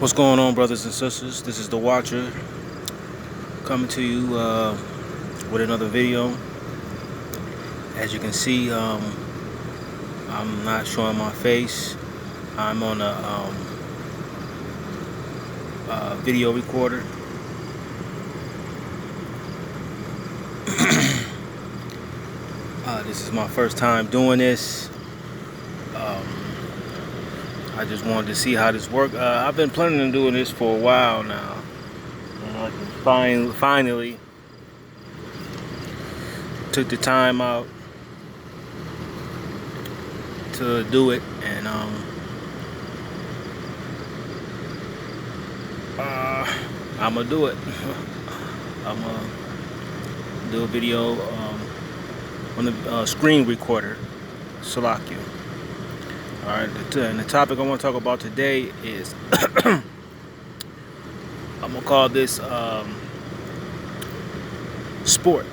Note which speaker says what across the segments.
Speaker 1: What's going on, brothers and sisters? This is the Watcher coming to you with another video. As you can see, I'm not showing my face. I'm on a video recorder. This is my first time doing this. I just wanted to see how this works. I've been planning on doing this for a while now, and I can finally took the time out to do it, and I'm gonna do it. I'm gonna do a video on the screen recorder, Salakia. Alright, and the topic I want to talk about today is I'm gonna call this sport.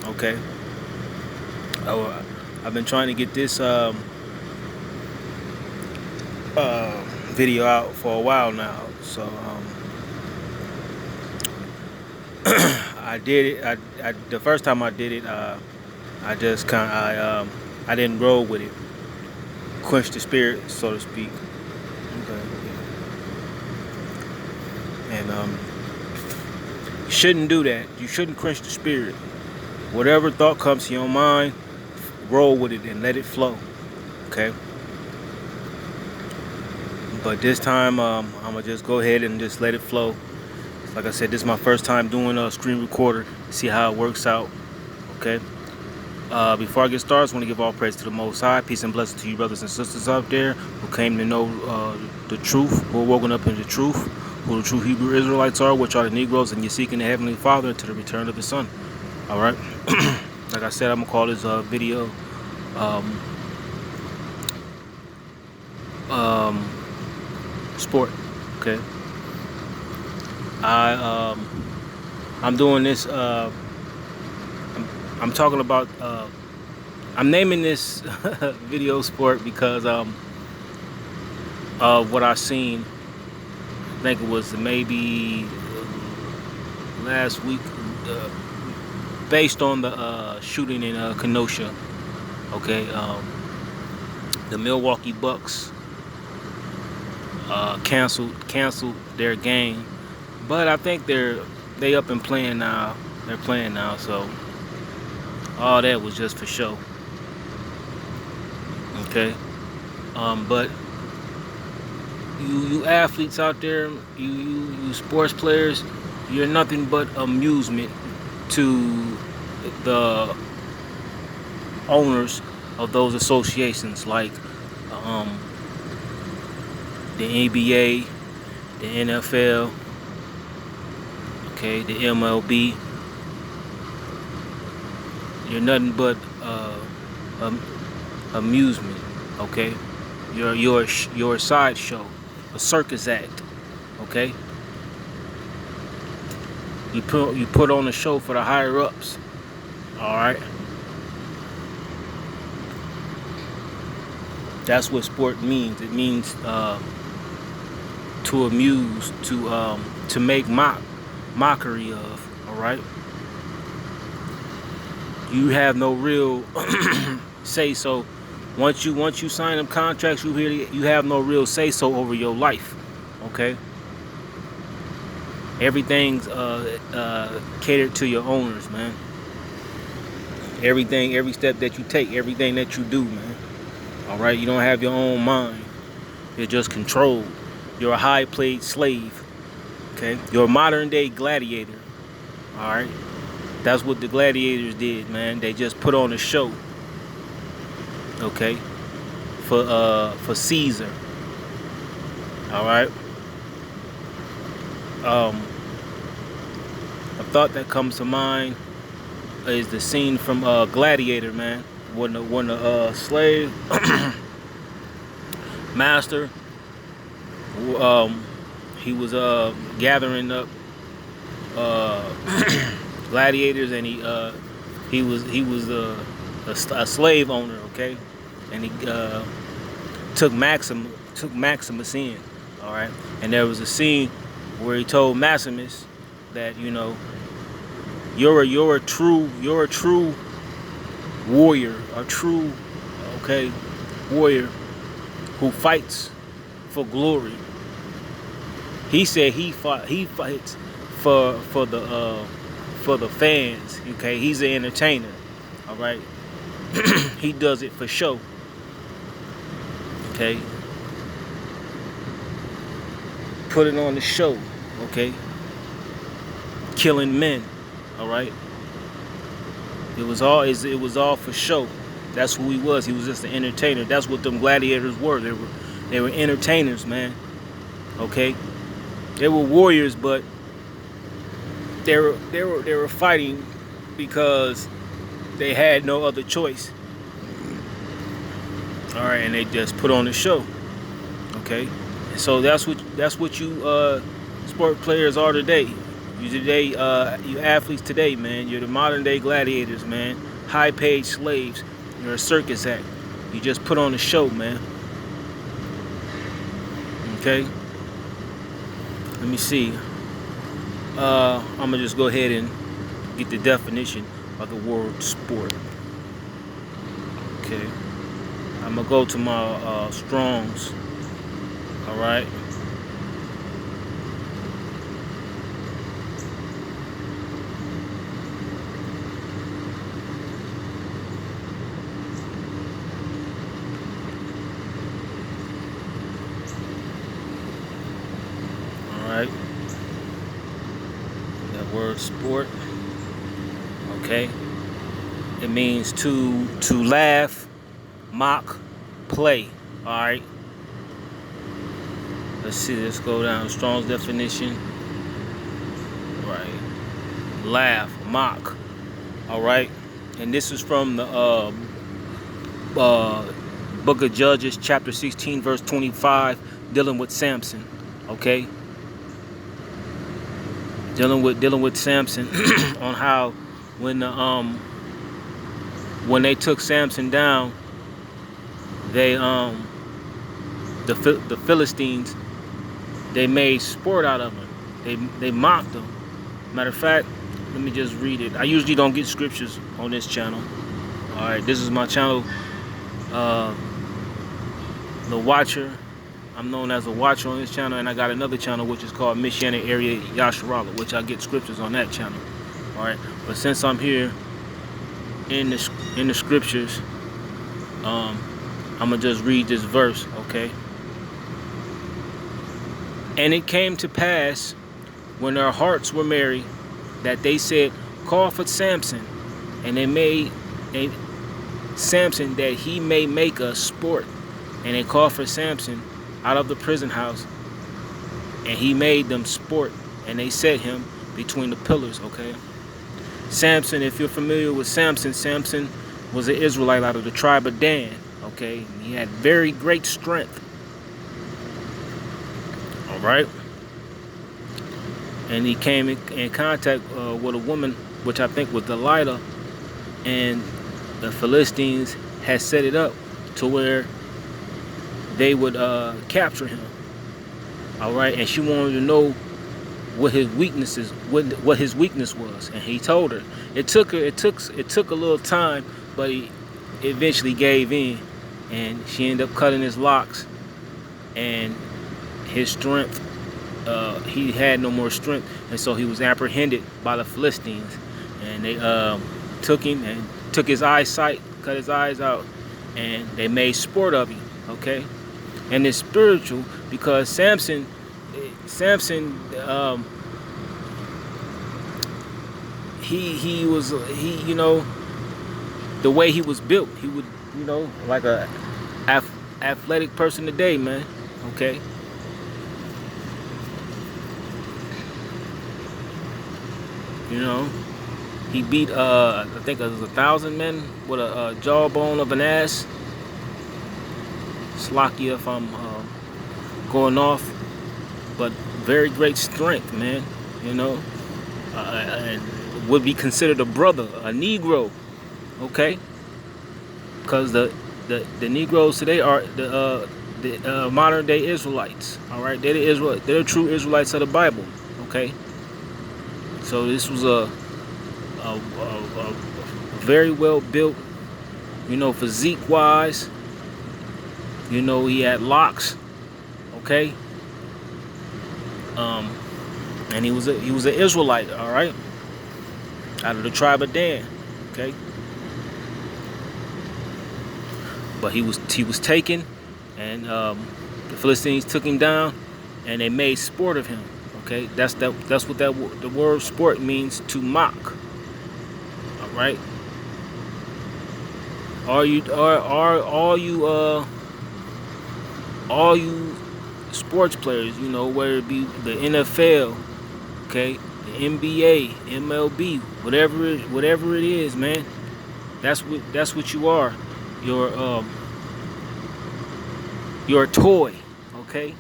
Speaker 1: Okay. I've been trying to get this video out for a while now, so I did it. I the first time I did it, I just I didn't roll with it, quench the spirit, so to speak. Okay. And you shouldn't do that. You shouldn't quench the spirit. Whatever thought comes to your mind, roll with it and let it flow. Okay. But this time, I'm gonna just go ahead and just let it flow. Like I said, this is my first time doing a screen recorder. See how it works out. Okay. Before I get started, I want to give all praise to the Most High. Peace and blessings to you brothers and sisters out there who came to know the truth, who are woken up in the truth, who the true Hebrew Israelites are, which are the Negroes, and you're seeking the Heavenly Father until the return of the Son. All right. Like I said, I'm gonna call this video sport. Okay. I'm doing this. I'm talking about. I'm naming this video sport because of what I've seen. I think it was maybe last week, based on the shooting in Kenosha. Okay, the Milwaukee Bucks canceled their game, but I think they up and playing now. They're playing now, so all that was just for show. Okay, but you athletes out there, you sports players, you're nothing but amusement to the owners of those associations, like the NBA, the NFL, okay, the MLB. You're nothing but amusement, okay? You're a sideshow, a circus act, okay? You put on a show for the higher ups, all right? That's what sport means. It means to amuse, to make mockery of, all right? You have no real say so. Once you sign them contracts, you have no real say so over your life. Okay. Everything's catered to your owners, man. Every step that you take, everything that you do, man. All right. You don't have your own mind. You're just controlled. You're a high-paid slave. Okay. You're a modern-day gladiator. All right. That's what the gladiators did, man. They just put on a show, okay, for Caesar. All right. A thought that comes to mind is the scene from Gladiator, man, when the slave master, he was gathering up gladiators, and he was a slave owner, okay, and he took Maximus in, All right, and there was a scene where he told Maximus that, you know, you're a true warrior, a true, okay, warrior who fights for glory. He said he fights for the fans. Okay, he's an entertainer. All right, he does it for show. Okay, put it on the show. Okay, killing men. All right, it was all for show. That's who he was. He was just an entertainer. That's what them gladiators were. They were entertainers, man. Okay, they were warriors, but they were fighting because they had no other choice. All right, and they just put on the show. Okay, so that's what you sport players are today. You athletes today, man. You're the modern day gladiators, man. High paid slaves. You're a circus act. You just put on a show, man. Okay. Let me see. I'm gonna just go ahead and get the definition of the word sport. Okay. I'm gonna go to my Strong's. All right. Right, that word sport. Okay, it means to laugh, mock, play. All right, let's see, let's go down Strong's definition. Right, laugh, mock. All right, and this is from the book of Judges, chapter 16, verse 25, dealing with Samson. Okay, dealing with Samson on how when they took Samson down, they the Philistines, they made sport out of him. They mocked him. Matter of fact, let me just read it. I usually don't get scriptures on this channel. All right, this is my channel, The Watcher. I'm known as a watcher on this channel, and I got another channel which is called Michiana Area Yasharala, which I get scriptures on that channel. All right, but since I'm here in the scriptures, I'm gonna just read this verse, okay? And it came to pass when their hearts were merry that they said, "Call for Samson," and they made Samson that he may make us sport, and they called for Samson out of the prison house, and he made them sport, and they set him between the pillars. Okay, Samson, if you're familiar with Samson, Samson was an Israelite out of the tribe of Dan. Okay, he had very great strength. All right, and he came in contact with a woman, which I think was Delilah, and the Philistines had set it up to where they would capture him. All right, and she wanted to know what his weaknesses, what his weakness was, and he told her. It took a little time, but he eventually gave in, and she ended up cutting his locks, and his strength, he had no more strength, and so he was apprehended by the Philistines, and they took him and took his eyesight, cut his eyes out, and they made sport of him. Okay. And it's spiritual because Samson, he you know, the way he was built, he would, you know, like a athletic person today, man. Okay. You know, he beat I think it was 1,000 men with a jawbone of an ass. Slakia if I'm going off, but very great strength, man. You know, and would be considered a brother, a Negro. Okay, because the Negroes today are the modern day Israelites. All right, they're they're the true Israelites of the Bible. Okay, so this was a very well built, physique wise. He had locks. Okay, and he was an Israelite. All right, out of the tribe of Dan. Okay, but he was taken, and the Philistines took him down, and they made sport of him. Okay, that's what the word sport means, to mock. All right. All you sports players, whether it be the NFL, okay, the NBA, MLB, whatever it is, man. That's what you are. You're a toy, okay?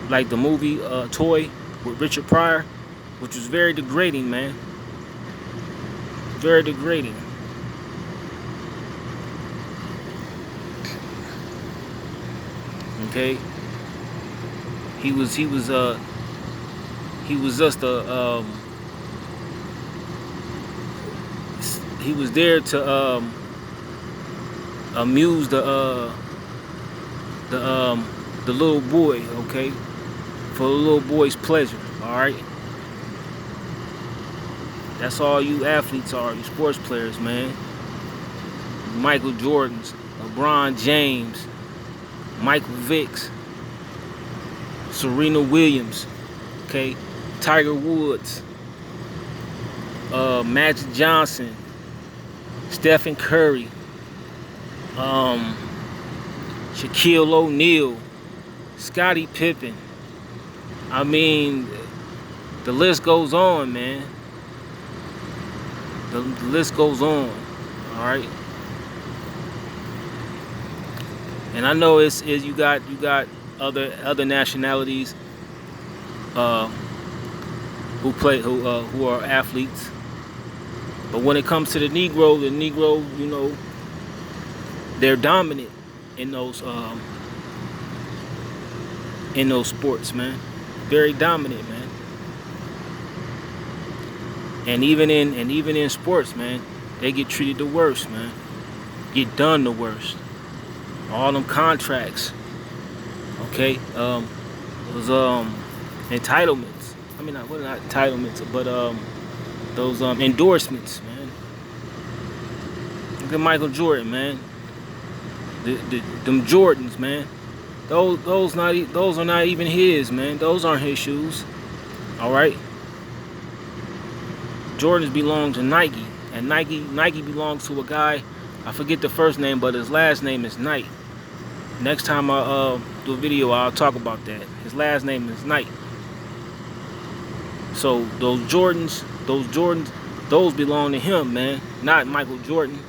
Speaker 1: Like the movie Toy with Richard Pryor, which was very degrading, man. Very degrading. Okay. He was just he was there to amuse the little boy, okay, for the little boy's pleasure. All right, that's all you athletes are, you sports players, man. Michael Jordans, LeBron James, Michael Vicks, Serena Williams, okay, Tiger Woods, Magic Johnson, Stephen Curry, Shaquille O'Neal, Scottie Pippen. I mean, the list goes on, man. The list goes on. All right. And I know you got other nationalities who are athletes. But when it comes to the Negro, they're dominant in those sports, man. Very dominant, man. And even in sports, man, they get treated the worst, man. Get done the worst. All them contracts. Okay, it was entitlements. I mean, not entitlements, but those endorsements, man. Look at Michael Jordan, man. Them Jordans, man. Those are not even his, man. Those aren't his shoes. All right. Jordans belong to Nike, and Nike belongs to a guy. I forget the first name, but his last name is Knight. Next time I do a video, I'll talk about that. His last name is Knight. So those Jordans, those belong to him, man, not Michael Jordan.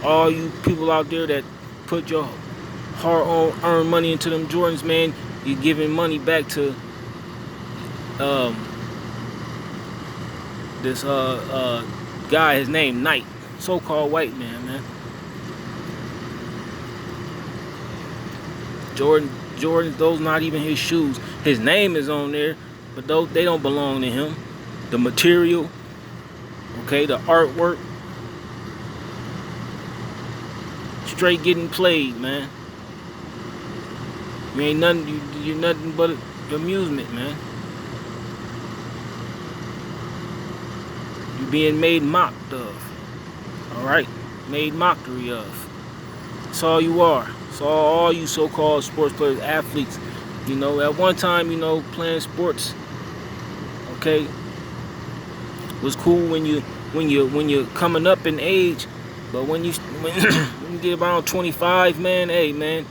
Speaker 1: All you people out there that put your hard-earned money into them Jordans, man, you're giving money back to this guy, his name Knight, so-called white man. Jordan, those not even his shoes. His name is on there, but those, they don't belong to him. The material, okay, the artwork, straight getting played, man. You ain't nothing. You're nothing but amusement, man. You're being made mocked of. All right, made mockery of. That's all you are. So all you so-called sports players, athletes, at one time, playing sports, okay, was cool when you're coming up in age, but when you get around 25, man, hey, man,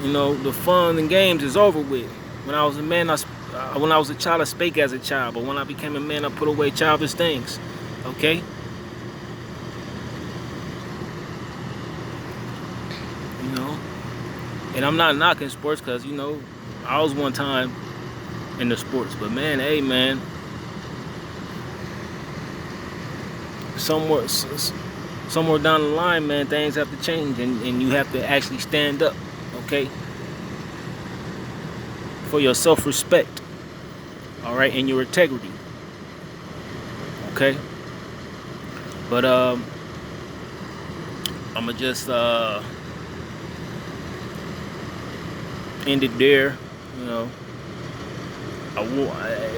Speaker 1: the fun and games is over with. When I was a man, when I was a child, I spake as a child, but when I became a man, I put away childish things, okay. And I'm not knocking sports because, I was one time in the sports. But, man, hey, man. somewhere down the line, man, things have to change, and you have to actually stand up, okay, for your self-respect, all right, and your integrity, okay. But I'ma just end it there. You know,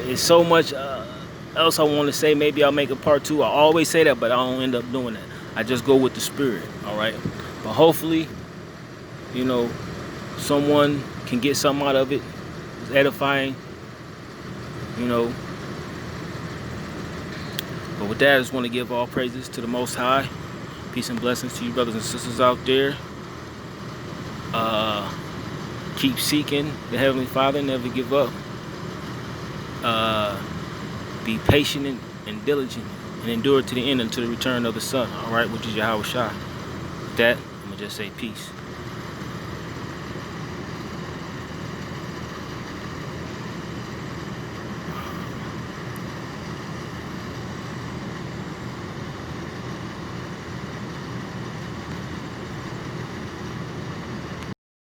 Speaker 1: it's so much else I want to say. Maybe I'll make a part 2. I always say that, but I don't end up doing that. I just go with the spirit, all right. But hopefully, you know, someone can get something out of it. It's edifying, you know. But with that, I just want to give all praises to the Most High. Peace and blessings to you brothers and sisters out there. Keep seeking the Heavenly Father. Never give up. Be patient and diligent, and endure to the end until the return of the Son. All right, which is Yahweh Shai. With that, I'm gonna just say peace.